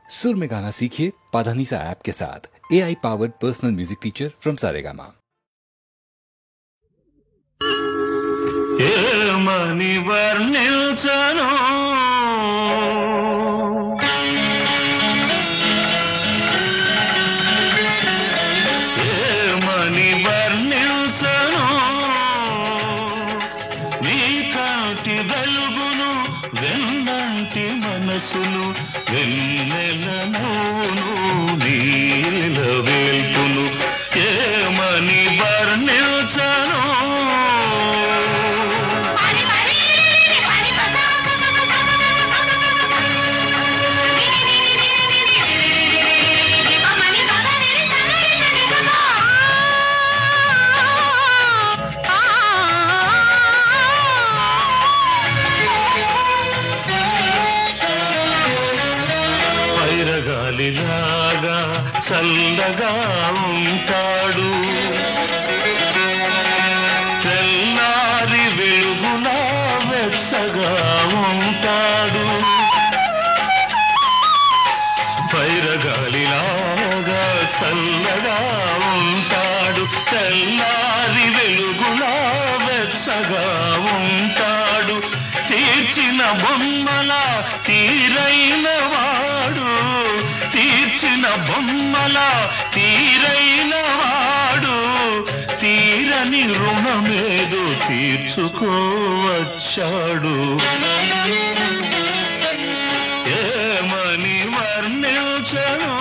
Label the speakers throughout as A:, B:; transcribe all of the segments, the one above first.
A: सुर में गाना सीखिए पाधानीसा ऐप के साथ। AI powered personal music teacher from Saregama.
B: ఏమని వర్ణించను ఏమని వర్ణించను నీ కాంతి వెలుగును వెన్నంటి మనసును వెన్నెల నవ్వును నీల వేల్పును ఏమని వర్ణించను గాలిలాగా చల్లగా ఉంటాడు తెల్లారి వెలుగులా వెచ్చగా ఉంటాడు పైరగాలిలాగా చల్లగా ఉంటాడు తెల్లారి వెలుగులా వెచ్చగా ఉంటాడు తీర్చిన బొమ్మల తీరైన వాడు తీర్చిన బొమ్మల తీరైన వాడు తీరని రుణమేదో తీర్చుకోవచ్చాడు ఏమని వర్ణించను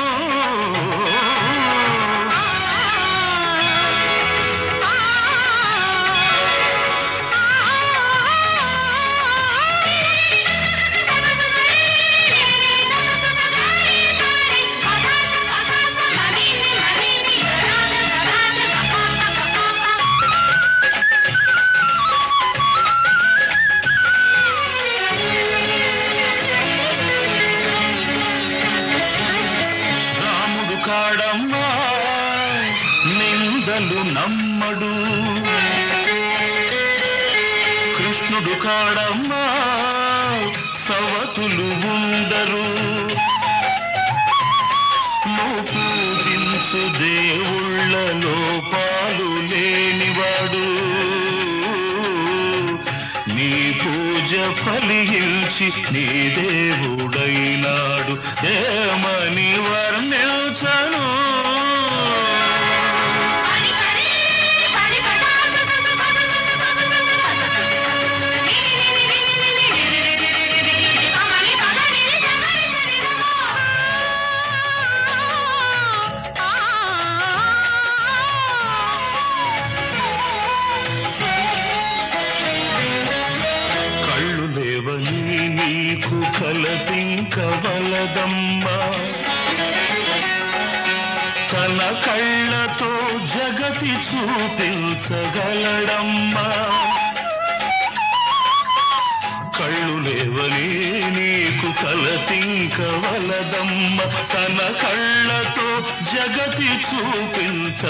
B: నిందలు నమ్మడు కృష్ణుడు కాడమ్మా సవతులు ఉండరు నువ్వు పూజించు దేవుళ్ళ లోపాలు లేనివాడు నీ పూజ ఫలించి నీ దేవుడైనాడు ఏమని వర్ణించను నీకు కలపింకవలదమ్మా తన కళ్ళతో జగతి చూపించగలడమ్మా కళ్ళు లేవని నీకు కలపింకవలదమ్మా తన కళ్ళతో జగతి చూపించగలడమ్మా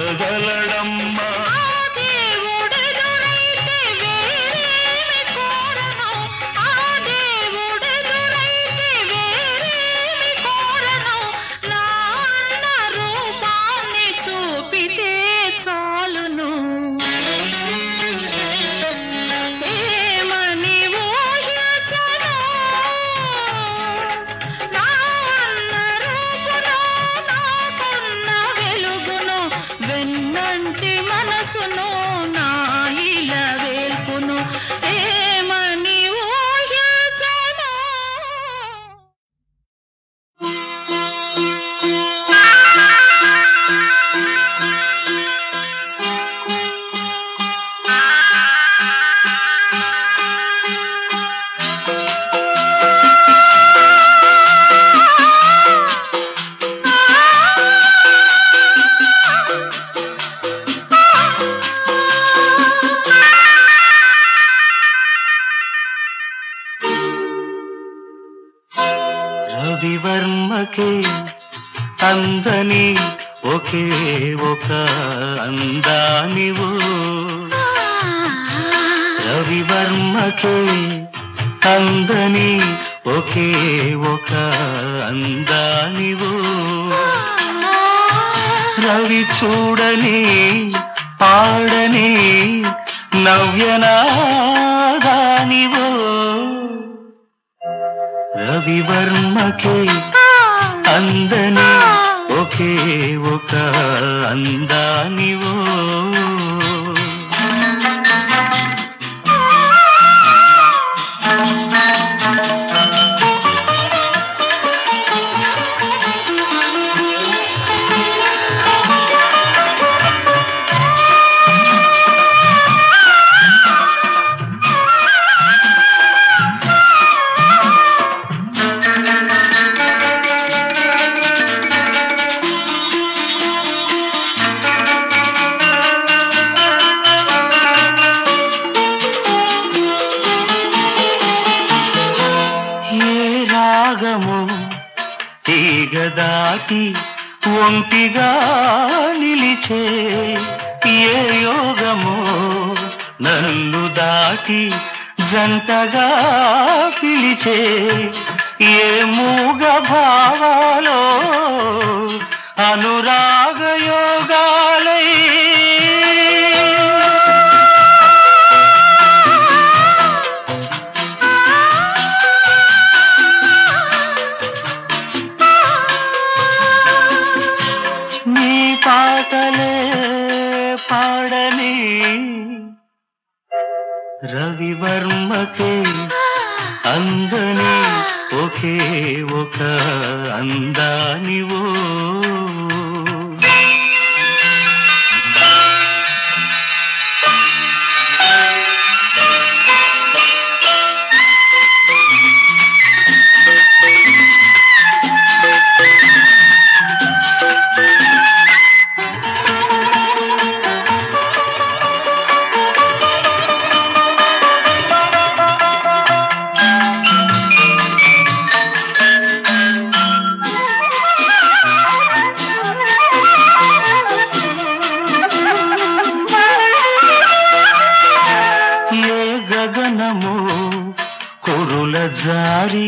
B: రవివర్మకే అందని ఒకే ఒక అందానివు రవివర్మకే అందని ఒకే ఒక అందానివో రవి చూడని పాడని నవ్యనాదానివో రవివర్మకే అందని ఒకే ఒక అందానివో తీగదాటి ఒంటిగా నిలిచే ఏ యోగమో నన్ను దాటి జంటగా పిలిచే ఏ మూగ భావాలో అనురాగ యోగాలై పాటలే పాడని రవివర్మకే అందని ఒకే ఒక అందానివో కురుల జారి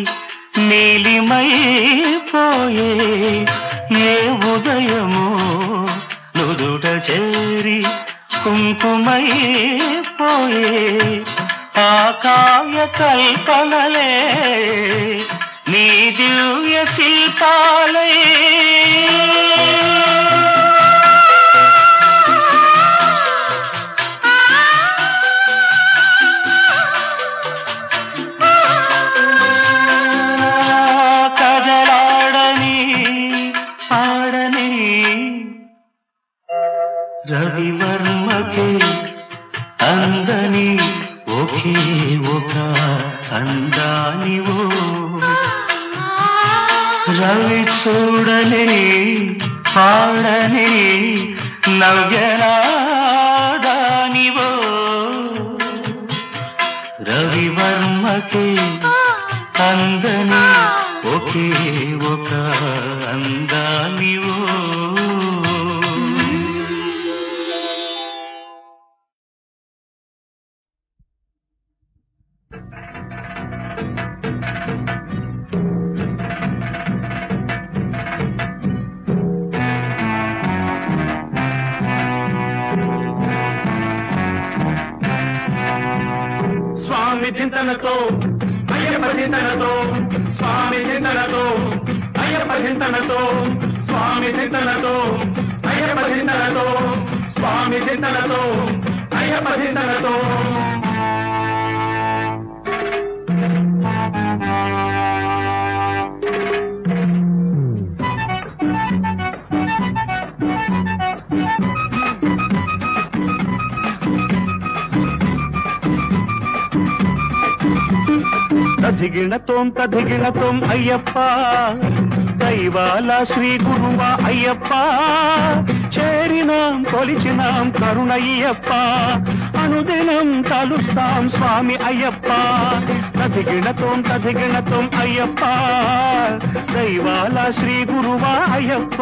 B: నీలిమైపోయే ఏ ఉదయమో నుదుట చేరి కుంకుమైపోయే ఆ కావ్య కల్పనలే నీ దివ్య శిల్పాలే రవివర్మకే అందని ఒకే ఒక అందానివో రవి చూడని పాడని నవ్యనాదానివో రవివర్మకే అందని ఒకే ఒక అందానివో స్వామి చింతనతో అయ్యప్ప చింతనతో స్వామి చింతనతో అయ్యప్ప చింతనతో స్వామి చింతనతో అయ్యప్ప చింతనతో స్వామి చింతనతో అయ్యప్ప చింతనతో తధిగిణతోం అయ్యప్ప దైవాల శ్రీ గురువ అయ్యప్ప చేరినాం కొలిచినాం కరుణయ్యప్ప అనుదినం తలుస్తాం స్వామి అయ్యప్ప తధిగిణతోం అయ్యప్ప దైవాల శ్రీ గురువ అయ్యప్ప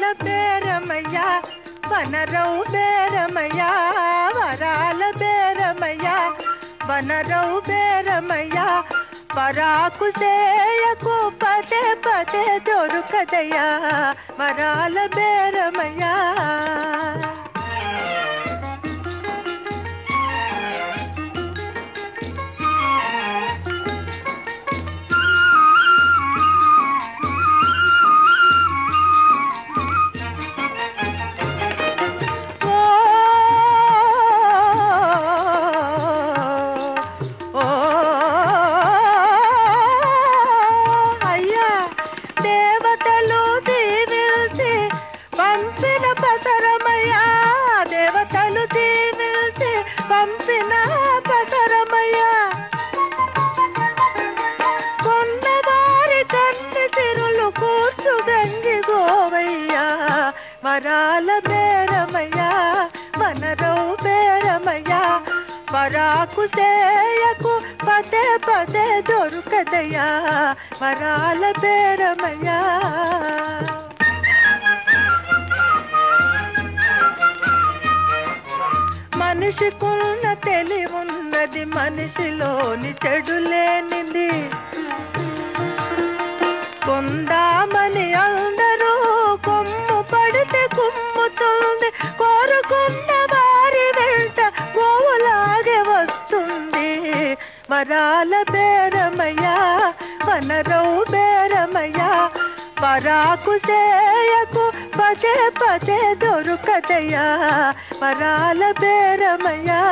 C: వరాల బేరమయ్యా వనరవు బేరమయ్యా వరాల బేరమయ్యా వనరవు బేరమయ్యా పరాకు చేయకు పదే పదే దొరుకదయ్యా వరాల బేరమయ్యా వరాల బేరమయ్యా వనరవు బేరమయ్యా పరాకు చేయకు పదే పదే దొరుకదయ్యా వరాల బేరమయ్యా మనిషికున్న తెలివున్నది మనిషిలోని చెడు లేనిది కొందామని అందరూ కొమ్ము పడితే కుమ్ముతుంది కోరుకున్న వారి వెంట గోవులాగే వస్తుంది వరాల బేరమయ్యా వనరవు బేరమయ్యా పరాకు చేయకు పదే పదే దొరుకదయ్యా వరాల బేరమయ్యా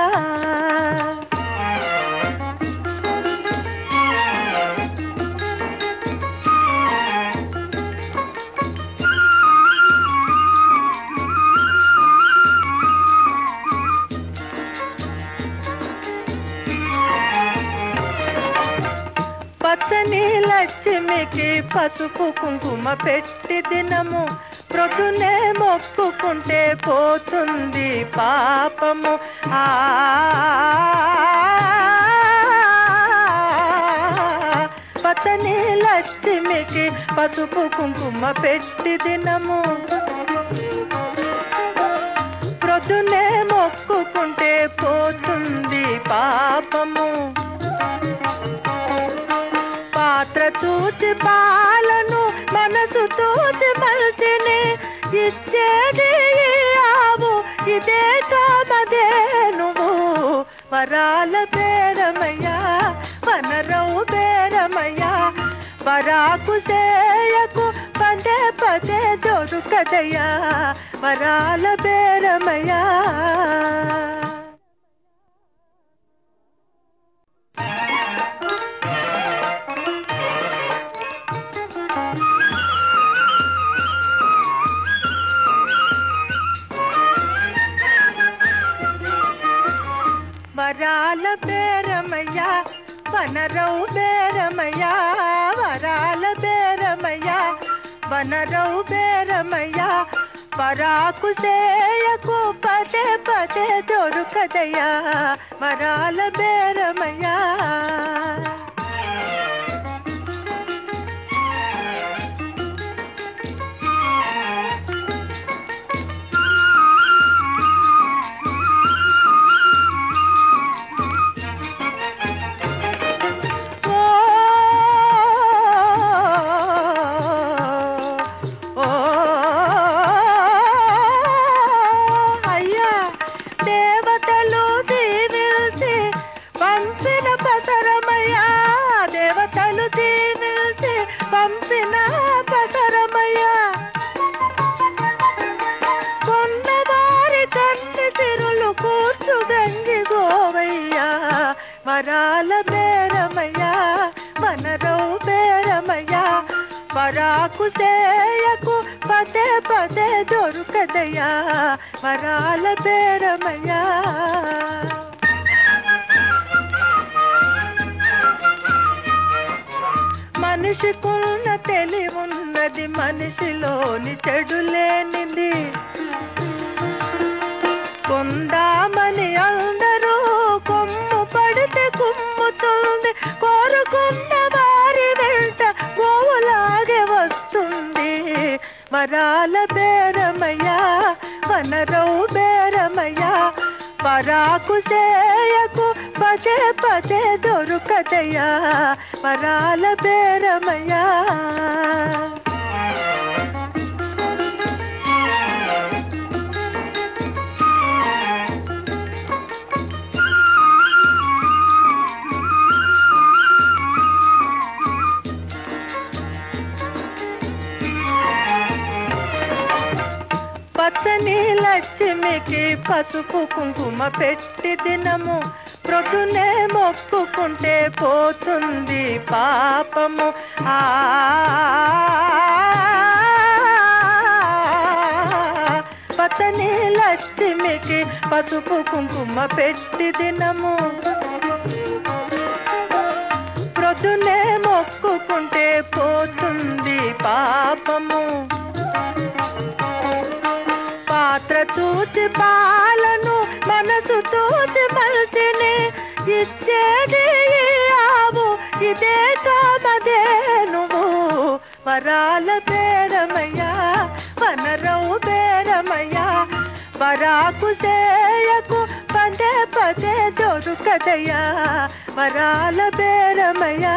C: పచ్చని లక్ష్మికి పసుపు కుంకుమ పెట్టి దినము ప్రొద్దునే మొక్కుకుంటే పోతుంది పాపము పచ్చని లక్ష్మికి పసుపు కుంకుమ పెట్టి దినము ప్రొద్దునే మొక్కుకుంటే పోతుంది పాపము పాత్ర చూసి పాలను మనసు చూసి మనిషిని ఇచ్చేది ఆవు ఇదే కామదే నువ్వు వరాల బేరమయ్యా వనరవు బేరమయ్యా పరాకు చేయకు పదే పదే దొరుకదయ్యా వరాల బేరమయ్యా వరాల బేరమయ్యా వనరవు బేరమయ్యా వరాల బేరమయ్యా వనరవు బేరమయ్యా పరాకు చేయకు పదే పదే దొరుకదయ్యా వరాల బేరమయ్యా వరాల బేరమయ్యా వనరవు బేరమయ్యా పరాకు చేయకు పదే పదే దొరుకదయ్యా వరాల బేరమయ్యా మనిషికున్న తెలివున్నది మనిషిలోని చెడు లేనిది కొందామని అందరూ కొమ్ము పడితే కుమ్ముతుంది కోరుకున్న వారి వెంట గోవులాగే వస్తుంది వరాల బే వనరవు బేరమయ్యా పరాకు చేయకు పదే పదే దొరుకదయ్యా వరాల బేరమయ్యా పచ్చని లక్ష్మికి పసుపు కుంకుమ పెట్టి దినము ప్రొద్దునే మొక్కుకుంటే పోతుంది పాపము పచ్చని లక్ష్మికి పసుపు కుంకుమ పెట్టి దినము ప్రొద్దునే మొక్కుకుంటే పోతుంది పాపము పాత్ర చూసి పాలను మనసు చూసి మనిషిని ఇచ్చేది ఆవు ఇదే కామదే నువ్వు వరాల బేరమయ్యా వనరవు బేరమయ్యా వరాకు చేయకు పదే పదే దొరుకదయ్యా వరాల బేరమయ్యా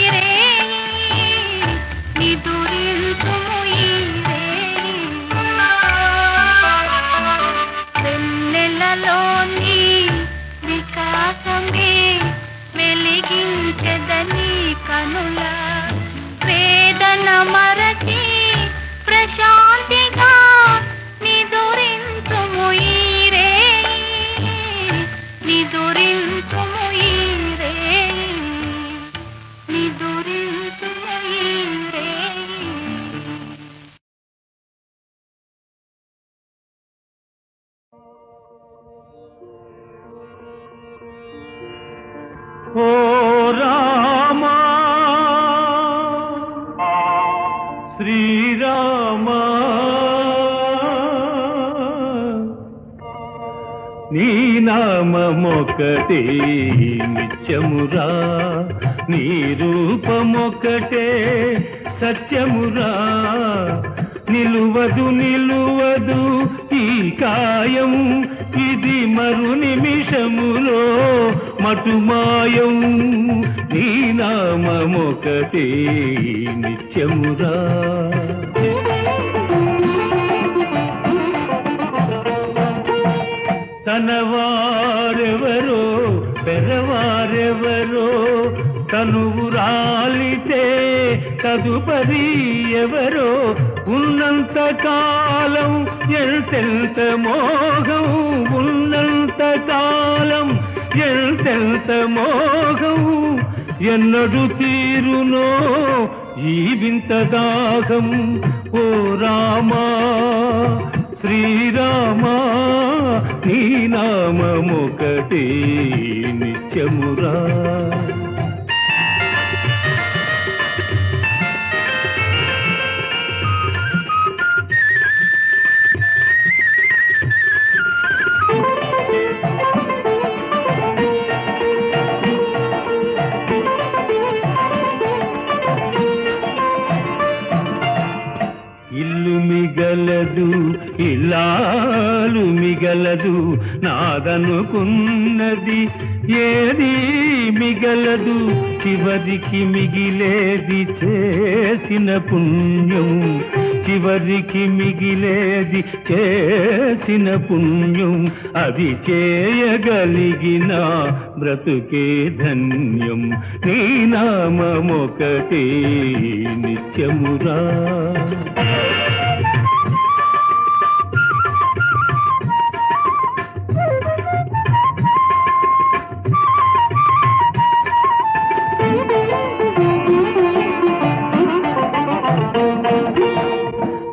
D: रे
B: నామమొకటే నిత్యమురా, నీ రూపమొకటే సత్యమురా. నిలువదు నిలువదు ఈ కాయం, ఇది మరు నిమిషములో మటుమాయం. నీ నామమొకటే నిత్యమురా. తనవారెవరో పెరవారెవరో, తనువు రాలితే తదుపరి ఎవరో. ఉన్నంత కాలం ఎంతెంత మోహం, ఉన్నంత కాలం ఎంతెంత మోహం. ఎన్నడు తీరునో ఈ వింత దాహం. ఓ రామా శ్రీరామా, నీ నామమొకటే నిత్యమురా. ఇల్లు మిగలదు ఇల్లాలు మిగలదు, నాదనుకున్నది ఏది మిగలదు. చివరికి మిగిలేది చేసిన పుణ్యం, చివరికి మిగిలేది చేసిన పుణ్యం. అది చేయగలిగిన బ్రతుకే ధన్యం. నీ నామమొకటే నిత్యమురా.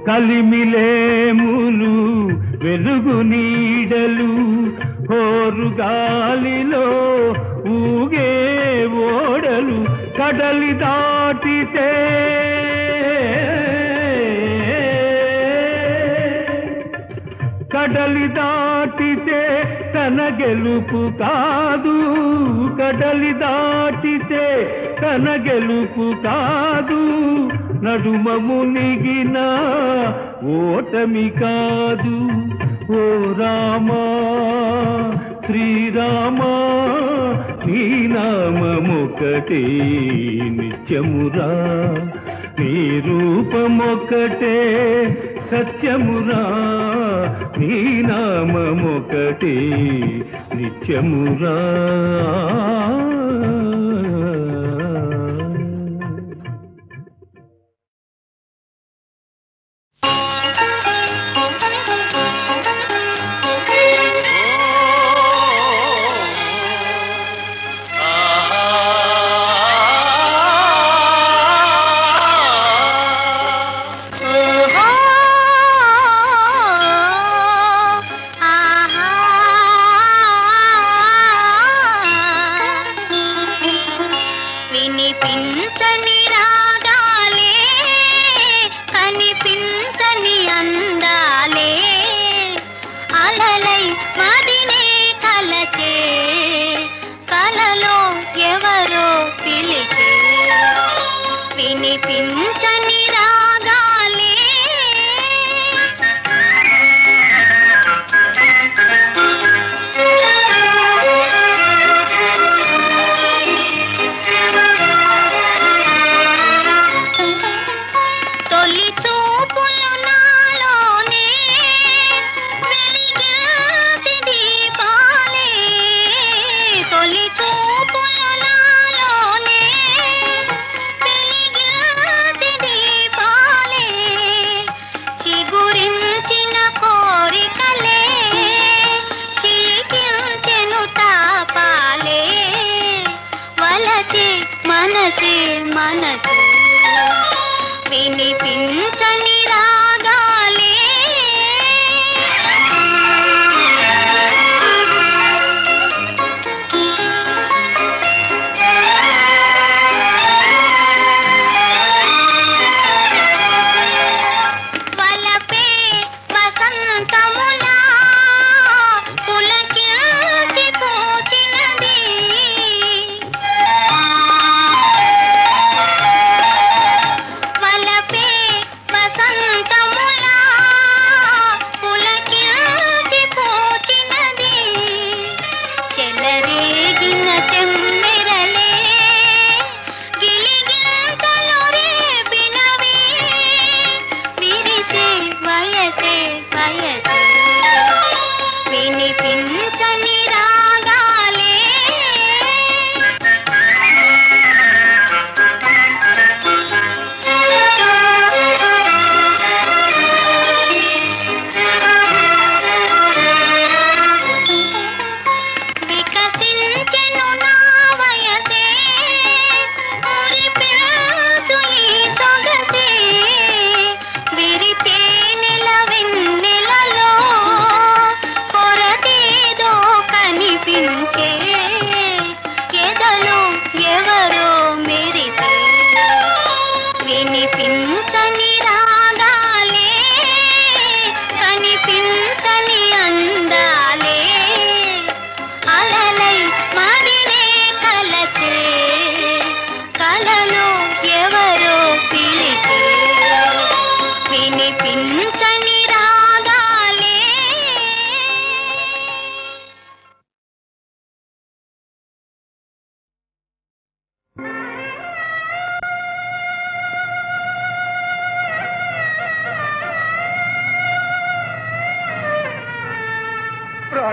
B: కలిమిలేములు వెలుగు నీడలు, హోరు గాలిలో ఊగే ఓడలు. కడలి దాటితే కడలి దాటితే తన గెలుపు కాదు, కడలి దాటితే తన గెలుపు కాదు. నడుమ మునిగిన ఓటమి కాదు. ఓ రామా శ్రీరామా, నీ నామమొకటే నిత్యమురా. నీ రూపమొకటే సత్యమురా. నీ నామమొకటే నిత్యమురా.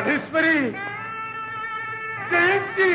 E: ప్రాణేశ్వరి జయంతి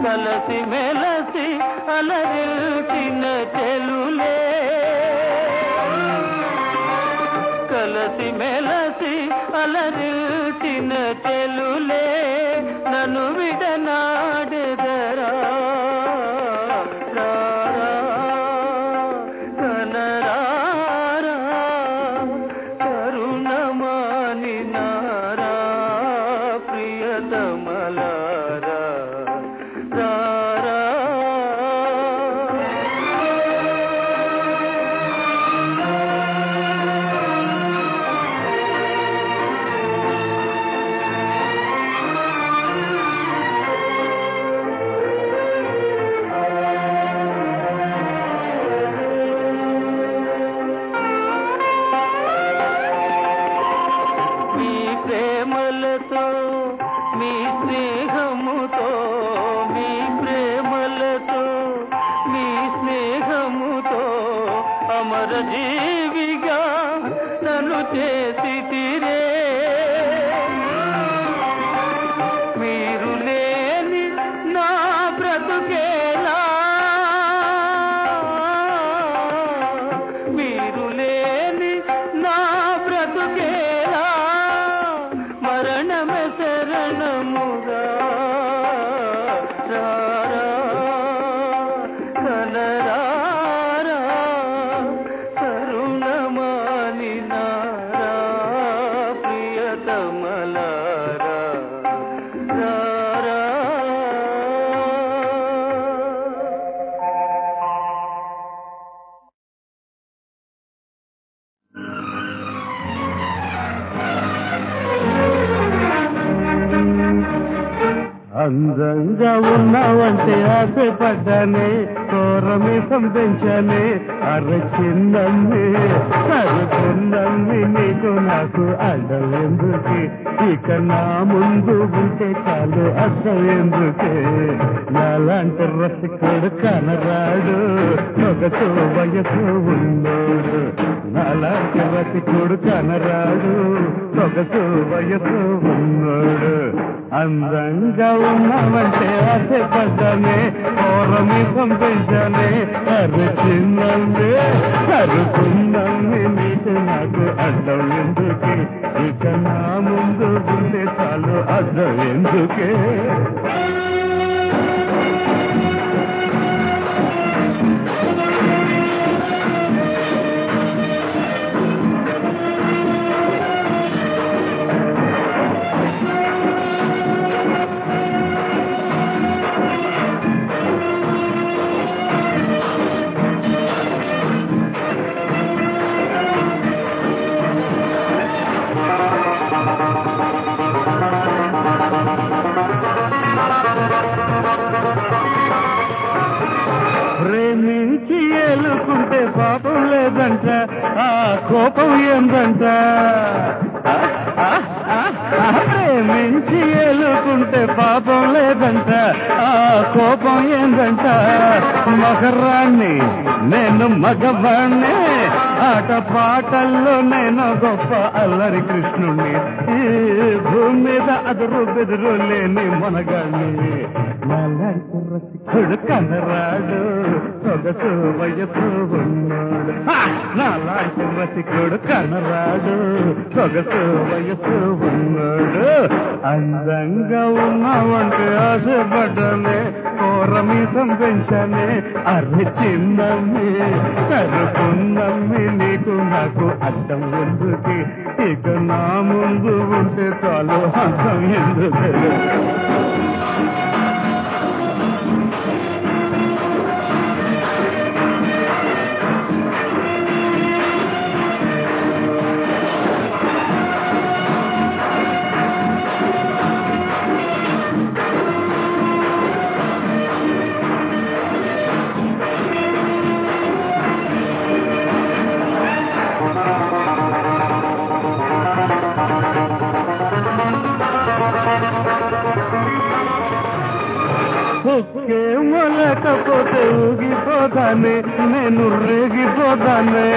B: కలసి మెలసి అలరిల్చిన చెలులే కలసి మెలసి అలరిల్చిన చెలులే నన్ను విడనాడెదరా కనరారా కరుణమాని నారా ప్రియతమలారా అమర జీవిగా నన్ను చేసి తీరే మీరు లేని నా బ్రతుకేలా మీరు లేని నా బ్రతుకేలా మరణమే శరణముగా కనరా
D: అందంగా ఉన్నావంటే ఆశపడ్డానే కోరమీసం పెంచానే అరచిన్నమ్మి అరుకున్నమ్మి నీకు నాకు అడ్డం ఎందుకే ఇక నా ముందు ఉంటే చాలు అర్థం ఎందుకే నాలాంటి రసికుడు కనరాడు ఒకతో వయసు ఉన్నోడు నాలాంటి రసికుడు కనరాడు ఒకతో వయసు ఉన్నోడు అందంగా ఉన్నావంటే ఆశపడ్డానే కోరమీసం పెంచానే అరచిన్నమ్మి అరుకున్నమ్మి నీకు నాకు అడ్డం ఎందుకే ఇక నా ముందు ఉంటే చాలు అర్థం ఎందుకే ప్రేమించి ఏలుకుంటే పాపం లేదంట ఆ కోపం ఏందంట ప్రేమించి ఏలుకుంటే పాపం లేదంట ఆ కోపం ఏందంట మగరాన్ని నేను మగవాణ్ణి ఆట పాటల్లో నేను గొప్ప అల్లరి కృష్ణుణ్ణి, ఈ భూమి మీద అదురు బెదురు లేని మనగాణ్ణి. నాలాంటి రసికుడు కనరాడు, సొగసు వయసు ఉన్నాడు. నాలాంటి రసికుడు కనరాడు, సొగసు వయసు ఉన్నాడు. అందంగా ఉన్నావంటే ఆశపడ్డానే, కోరమీసం పెంచానే, అర్రి చిన్నమ్మి కరుకున్నమ్మి, నీకు నాకు అడ్డం ఎందుకు, ఇక నా ముందు ఉంటే చాలు అర్థం ఎందుకు. ఒక్కేమో లేకపోతే ఊగిపోతానే, నేను రేగిపోతానే.